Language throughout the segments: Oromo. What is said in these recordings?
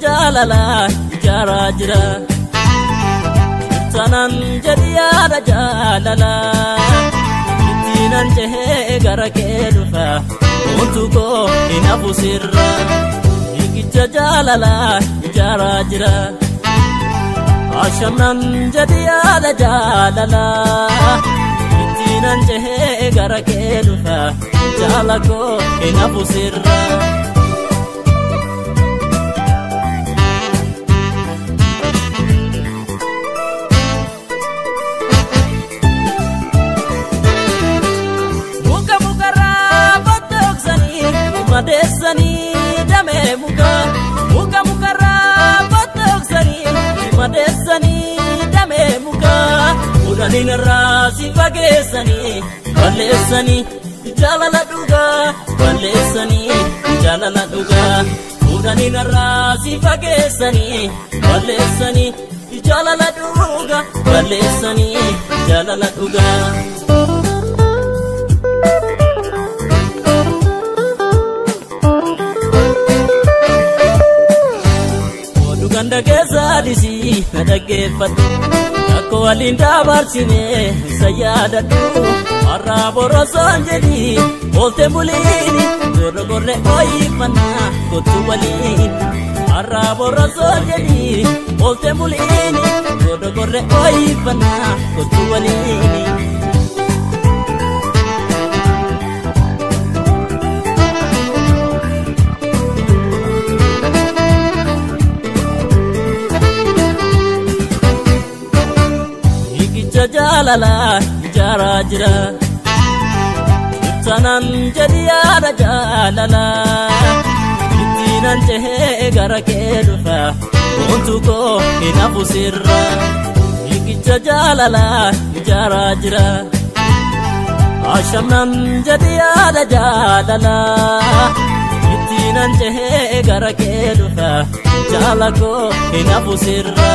Jalala jara jira sanan jadiya da jalala tinan jehe gara kedufa untuko inafu sirra ikija jalala jara jira ashanan jadiya da jalala tinan jehe gara kedufa jalako inafu sirra Madesani dame muka muka muka rapatok sani Madesani dame muka udani narasi bagesani balesani jalala duga balesani jalala duga udani narasi bagesani balesani jalala duga balesani jalala duga Ganda kesa disi nadagefatu Ako alinda barsine sayadatu Araboro sanjedi Olte mulini Gorro gorre oi mana Kotu walin Araboro sanjedi Olte mulini Gorro gorre oi mana Kotu walini Jalala jara jira sanan jadiya da jalala tinan jehe gara kedufa untuko inafu sirra ikija jalala jara jira ashanan jadiya da jalala tinan jehe gara kedufa jalako inafu sirra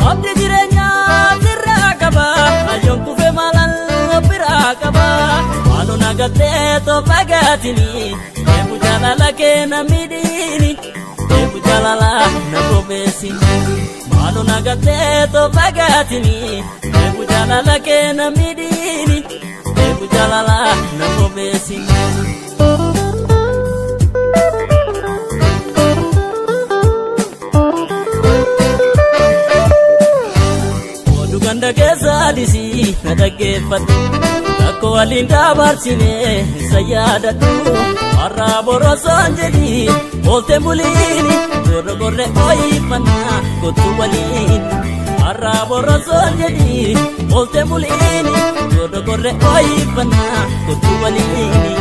Abdi jirenya sirra kaba ayon kufe malan pira kaba anu nagate to pagatini ebu jalala ke namidini ebu jalala na promesi anu nagate to pagatini ebu jalala ke namidini ebu jalala na promesi Ganda kesa disi nadagefatu Ako alinda barsine sayadatu Araboro sanjedi Olte mulini Gorro gorre oi mana Kotu walin Araboro sanjedi Olte mulini Gorro gorre oi mana Kotu walini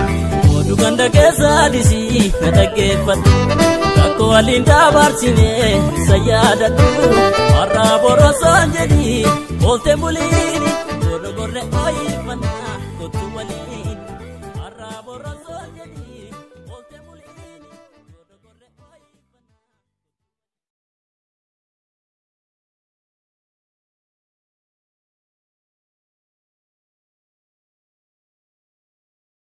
Ganda kesa disi nadagefatu Ako alinda barsine sayadatu Araboro sanjedi Olte mulini, gorro gorre oi mana, kotu walini.